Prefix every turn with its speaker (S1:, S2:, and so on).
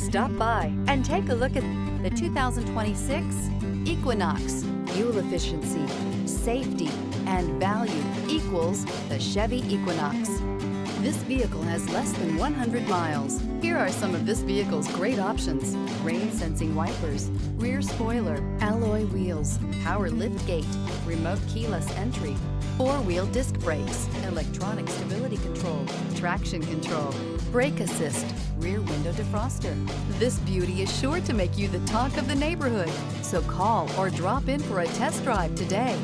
S1: Stop by and take a look at the 2026 Equinox. Fuel efficiency, safety, and value equals the Chevy Equinox. This vehicle has less than 100 miles. Here are some of this vehicle's great options: rain-sensing wipers, rear spoiler, alloy wheels, power lift gate, remote keyless entry, four-wheel disc brakes, electronic stability control, traction control, brake assist, rear window defroster. This beauty is sure to make you the talk of the neighborhood. So call or drop in for a test drive today.